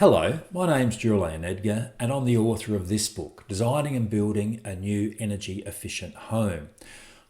Hello, my name's Julian Edgar and I'm the author of this book, Designing and Building a New Energy Efficient Home.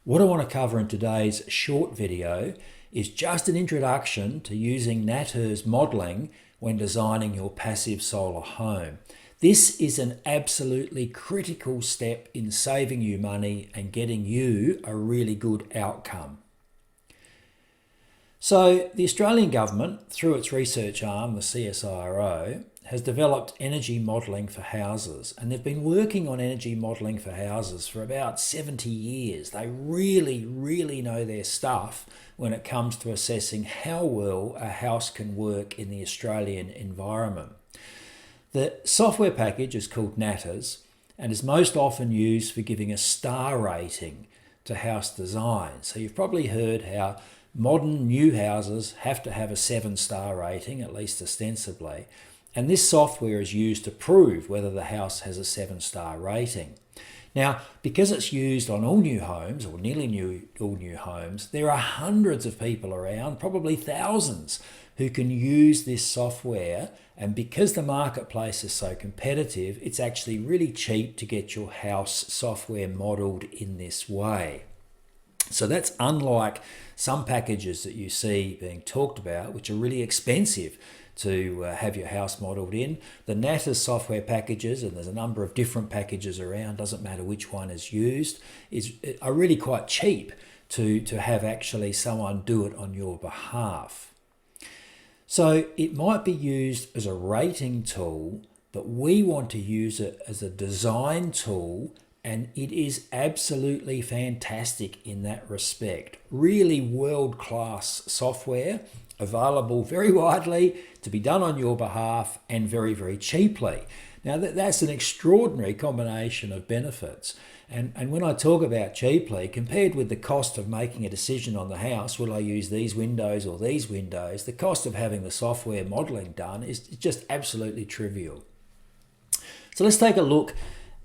What I want to cover in today's short video is just an introduction to using NatHERS modelling when designing your passive solar home. This is an absolutely critical step in saving you money and getting you a really good outcome. So the Australian government, through its research arm, the CSIRO, has developed energy modelling for houses, and they've been working on energy modelling for houses for about 70 years. They really know their stuff when it comes to assessing how well a house can work in the Australian environment. The software package is called NatHERS and is most often used for giving a star rating to house design. So you've probably heard how modern new houses have to have a 7-star rating, at least ostensibly, and this software is used to prove whether the house has a 7-star rating. Now, because it's used on all new homes, or nearly all new homes, there are hundreds of people around, probably thousands, who can use this software, and because the marketplace is so competitive, it's actually really cheap to get your house software modelled in this way. So that's unlike some packages that you see being talked about, which are really expensive to have your house modelled in. The NatHERS software packages, and there's a number of different packages around, doesn't matter which one is used, are really quite cheap to have actually someone do it on your behalf. So it might be used as a rating tool, but we want to use it as a design tool, and it is absolutely fantastic in that respect. Really world-class software, available very widely to be done on your behalf and very cheaply. Now that's an extraordinary combination of benefits. And when I talk about cheaply, compared with the cost of making a decision on the house, will I use these windows or these windows, the cost of having the software modelling done is just absolutely trivial. So let's take a look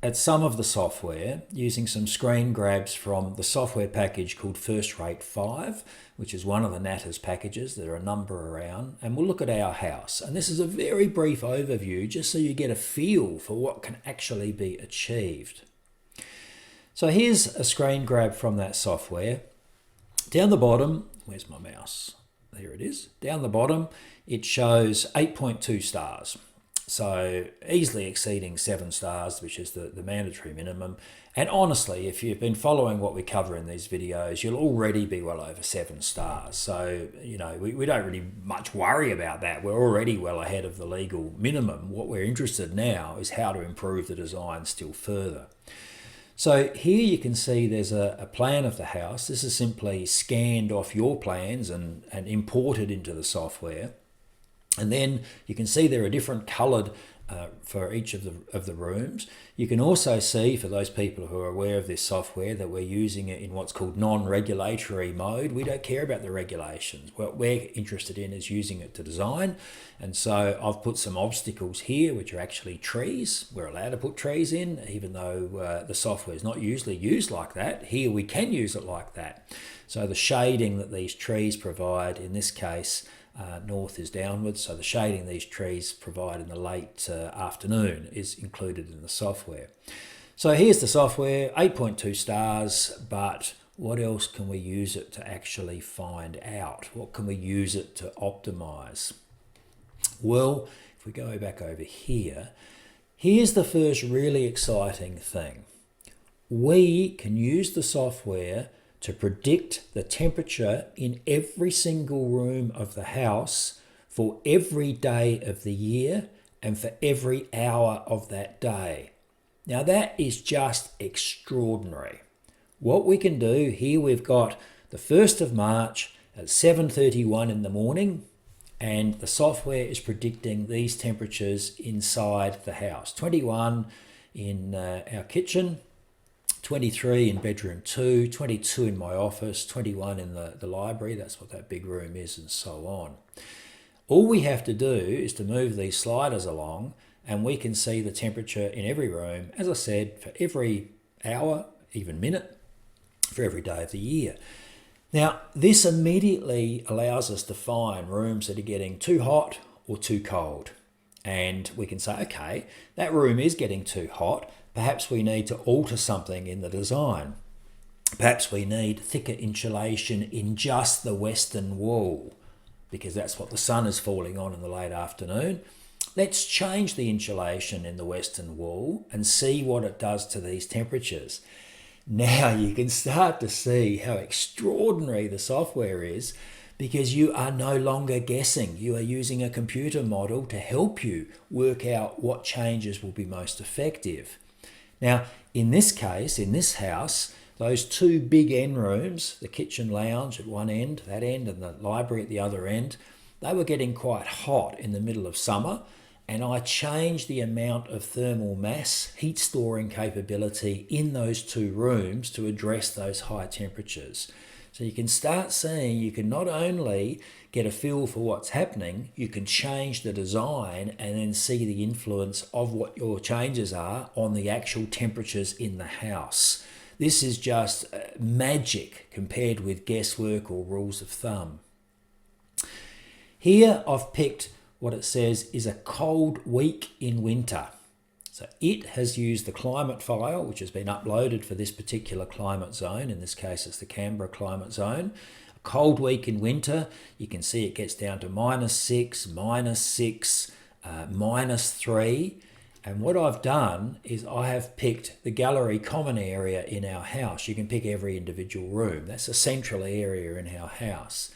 at some of the software using some screen grabs from the software package called First Rate 5, which is one of the NatHERS packages. There are a number around, and we'll look at our house. And this is a very brief overview just so you get a feel for what can actually be achieved. So here's a screen grab from that software. Down the bottom, where's my mouse? There it is. Down the bottom, it shows 8.2 stars. So easily exceeding 7 stars, which is the mandatory minimum. And honestly, if you've been following what we cover in these videos, you'll already be well over 7 stars. So, you know, we don't really much worry about that. We're already well ahead of the legal minimum. What we're interested now is how to improve the design still further. So here you can see there's a plan of the house. This is simply scanned off your plans and imported into the software. And then you can see there are different coloured for each of the rooms. You can also see, for those people who are aware of this software, that we're using it in what's called non-regulatory mode. We don't care about the regulations. What we're interested in is using it to design. And so I've put some obstacles here, which are actually trees. We're allowed to put trees in, even though the software is not usually used like that. Here we can use it like that. So the shading that these trees provide, in this case, north is downwards, so the shading these trees provide in the late afternoon is included in the software. So here's the software, 8.2 stars, but what else can we use it to actually find out? What can we use it to optimize? Well, if we go back over here, here's the first really exciting thing. We can use the software to predict the temperature in every single room of the house for every day of the year and for every hour of that day. Now that is just extraordinary. What we can do here, we've got the 1st of March at 7:31 in the morning, and the software is predicting these temperatures inside the house. 21 in our kitchen, 23 in bedroom 2, 22 in my office, 21 in the library, that's what that big room is, and so on. All we have to do is to move these sliders along and we can see the temperature in every room, as I said, for every hour, even minute, for every day of the year. Now, this immediately allows us to find rooms that are getting too hot or too cold. And we can say, okay, that room is getting too hot. Perhaps we need to alter something in the design. Perhaps we need thicker insulation in just the western wall because that's what the sun is falling on in the late afternoon. Let's change the insulation in the western wall and see what it does to these temperatures. Now you can start to see how extraordinary the software is because you are no longer guessing. You are using a computer model to help you work out what changes will be most effective. Now, in this case, in this house, those two big end rooms, the kitchen lounge at one end, that end, and the library at the other end, they were getting quite hot in the middle of summer, and I changed the amount of thermal mass, heat storing capability in those two rooms to address those high temperatures. So you can start seeing you can not only get a feel for what's happening, you can change the design and then see the influence of what your changes are on the actual temperatures in the house. This is just magic compared with guesswork or rules of thumb. Here I've picked what it says is a cold week in winter. So it has used the climate file, which has been uploaded for this particular climate zone. In this case, it's the Canberra climate zone. A cold week in winter, you can see it gets down to -6, -6, -3. And what I've done is I have picked the gallery common area in our house. You can pick every individual room. That's a central area in our house.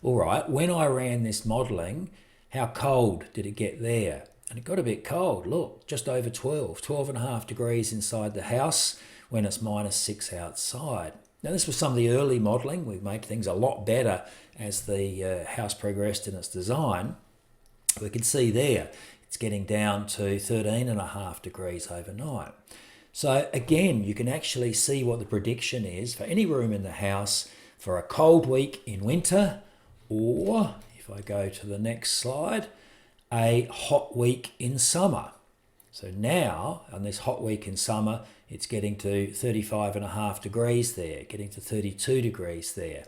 All right, when I ran this modelling, how cold did it get there? And it got a bit cold. Look, just over 12.5 degrees inside the house when it's -6 outside. Now, this was some of the early modelling. We've made things a lot better as the house progressed in its design. We can see there it's getting down to 13.5 degrees overnight. So again, you can actually see what the prediction is for any room in the house for a cold week in winter, or if I go to the next slide, a hot week in summer. So now, on this hot week in summer, it's getting to 35.5 degrees there, getting to 32 degrees there.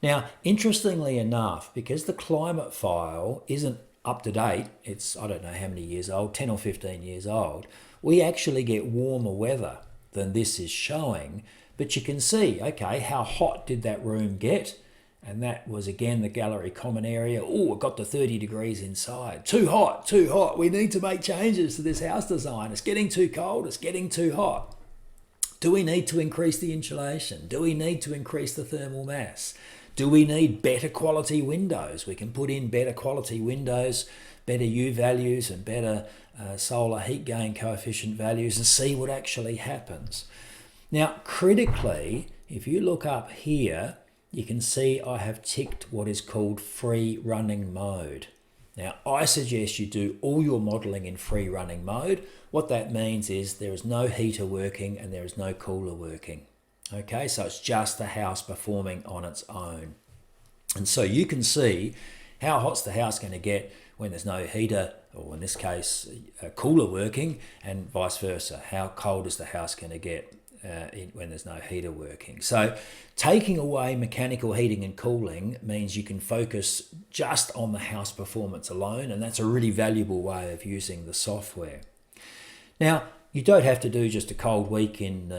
Now, interestingly enough, because the climate file isn't up to date, it's, I don't know how many years old, 10 or 15 years old, we actually get warmer weather than this is showing. But you can see, okay, how hot did that room get? And that was, again, the gallery common area. Oh, it got to 30 degrees inside. Too hot, too hot. We need to make changes to this house design. It's getting too cold. It's getting too hot. Do we need to increase the insulation? Do we need to increase the thermal mass? Do we need better quality windows? We can put in better quality windows, better U values and better solar heat gain coefficient values and see what actually happens. Now, critically, if you look up here, you can see I have ticked what is called free running mode. Now, I suggest you do all your modelling in free running mode. What that means is there is no heater working and there is no cooler working. Okay, so it's just the house performing on its own. And so you can see how hot's the house going to get when there's no heater, or in this case, a cooler working, and vice versa. How cold is the house going to get when there's no heater working? So taking away mechanical heating and cooling means you can focus just on the house performance alone, and that's a really valuable way of using the software. Now, you don't have to do just a cold week in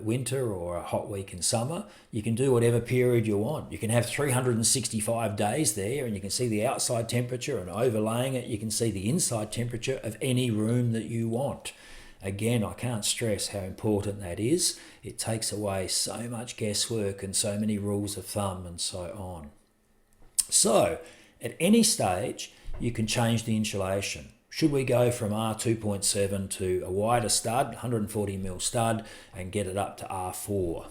winter or a hot week in summer. You can do whatever period you want. You can have 365 days there, and you can see the outside temperature, and overlaying it, you can see the inside temperature of any room that you want. Again, I can't stress how important that is. It takes away so much guesswork and so many rules of thumb and so on. So, at any stage, you can change the insulation. Should we go from R2.7 to a wider stud, 140mm stud, and get it up to R4?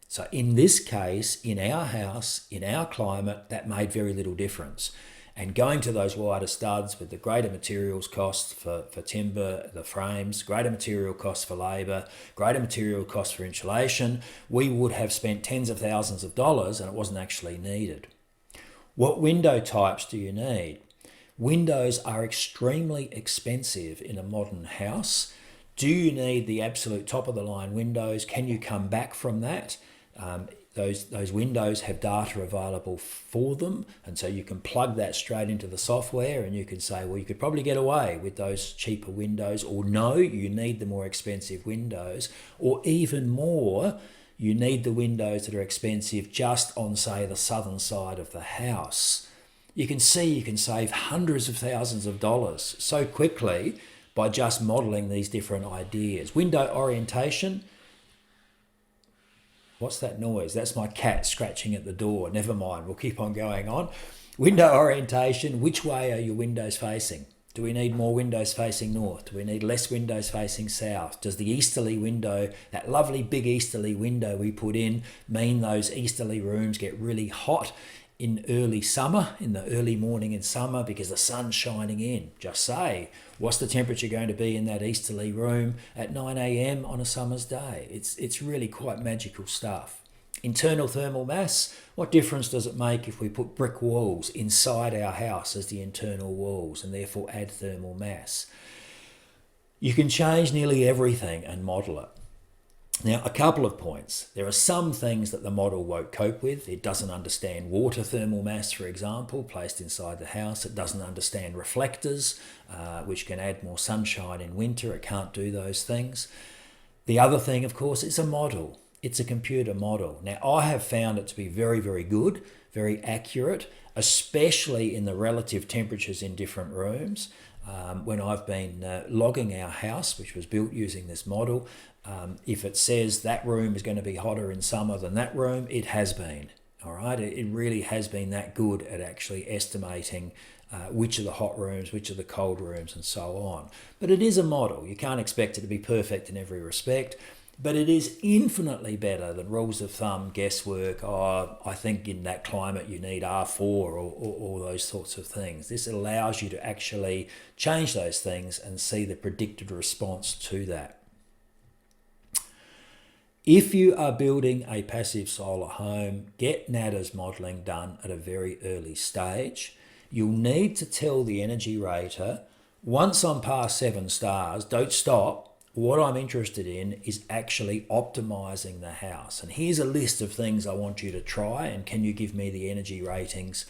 So in this case, in our house, in our climate, that made very little difference. And going to those wider studs with the greater materials costs for timber, the frames, greater material costs for labour, greater material costs for insulation, we would have spent tens of thousands of dollars and it wasn't actually needed. What window types do you need? Windows are extremely expensive in a modern house. Do you need the absolute top of the line windows? Can you come back from that? those windows have data available for them, and so you can plug that straight into the software, and you can say, well, you could probably get away with those cheaper windows, or no, you need the more expensive windows, or even more, you need the windows that are expensive just on, say, the southern side of the house. You can see you can save hundreds of thousands of dollars so quickly by just modelling these different ideas. Window orientation. What's that noise? That's my cat scratching at the door. Never mind, we'll keep on going on. Window orientation, which way are your windows facing? Do we need more windows facing north? Do we need less windows facing south? Does the easterly window, that lovely big easterly window we put in, mean those easterly rooms get really hot in early summer, in the early morning in summer, because the sun's shining in? Just say, what's the temperature going to be in that easterly room at 9 a.m. on a summer's day? It's really quite magical stuff. Internal thermal mass, what difference does it make if we put brick walls inside our house as the internal walls and therefore add thermal mass? You can change nearly everything and model it. Now, a couple of points. There are some things that the model won't cope with. It doesn't understand water thermal mass, for example, placed inside the house. It doesn't understand reflectors, which can add more sunshine in winter. It can't do those things. The other thing, of course, it's a model. It's a computer model. Now, I have found it to be very, very good, very accurate, especially in the relative temperatures in different rooms. When I've been logging our house, which was built using this model, if it says that room is going to be hotter in summer than that room, it has been. All right, it really has been that good at actually estimating which are the hot rooms, which are the cold rooms, and so on. But it is a model. You can't expect it to be perfect in every respect, but it is infinitely better than rules of thumb, guesswork. Oh, I think in that climate you need R4 or those sorts of things. This allows you to actually change those things and see the predicted response to that. If you are building a passive solar home, get NatHERS modelling done at a very early stage. You'll need to tell the energy rater, once I'm past 7 stars, don't stop. What I'm interested in is actually optimizing the house. And here's a list of things I want you to try, and can you give me the energy ratings?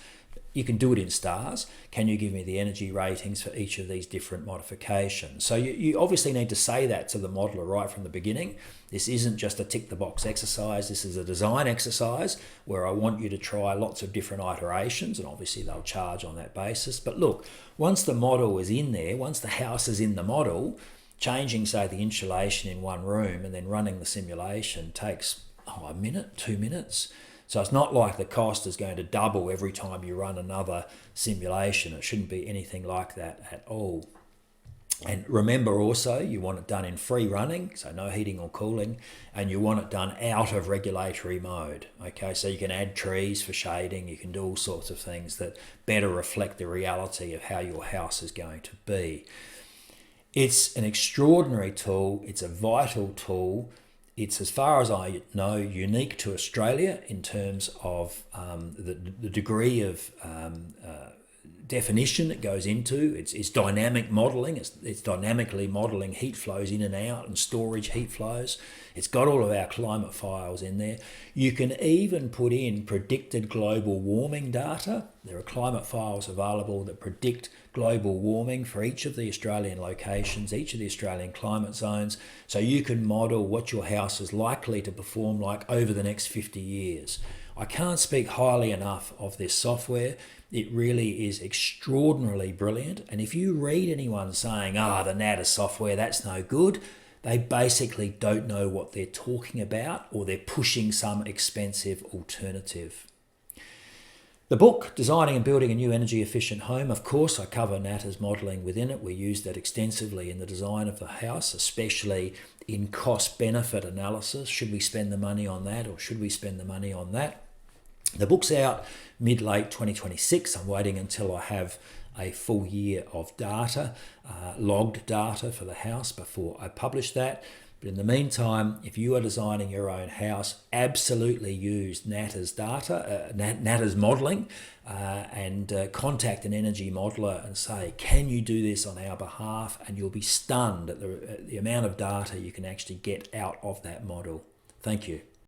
You can do it in stars. Can you give me the energy ratings for each of these different modifications? So you obviously need to say that to the modeler right from the beginning. This isn't just a tick the box exercise. This is a design exercise where I want you to try lots of different iterations, and obviously they'll charge on that basis. But look, once the model is in there, once the house is in the model, changing, say, the insulation in one room and then running the simulation takes a minute, 2 minutes. So it's not like the cost is going to double every time you run another simulation. It shouldn't be anything like that at all. And remember also, you want it done in free running, so no heating or cooling, and you want it done out of regulatory mode. Okay, so you can add trees for shading, you can do all sorts of things that better reflect the reality of how your house is going to be. It's an extraordinary tool. It's a vital tool. It's, as far as I know, unique to Australia in terms of the degree of definition it goes into. It's dynamic modelling. It's dynamically modelling heat flows in and out and storage heat flows. It's got all of our climate files in there. You can even put in predicted global warming data. There are climate files available that predict global warming for each of the Australian locations, each of the Australian climate zones, so you can model what your house is likely to perform like over the next 50 years. I can't speak highly enough of this software. It really is extraordinarily brilliant. And if you read anyone saying, the NatHERS software, that's no good, they basically don't know what they're talking about, or they're pushing some expensive alternative. The book, Designing and Building a New Energy Efficient Home, of course, I cover NatHERS modelling within it. We use that extensively in the design of the house, especially in cost-benefit analysis. Should we spend the money on that, or should we spend the money on that? The book's out mid-late 2026. I'm waiting until I have a full year of data, logged data for the house before I publish that. But in the meantime, if you are designing your own house, absolutely use NatHERS data, NatHERS modelling, and contact an energy modeller and say, can you do this on our behalf? And you'll be stunned at the amount of data you can actually get out of that model. Thank you.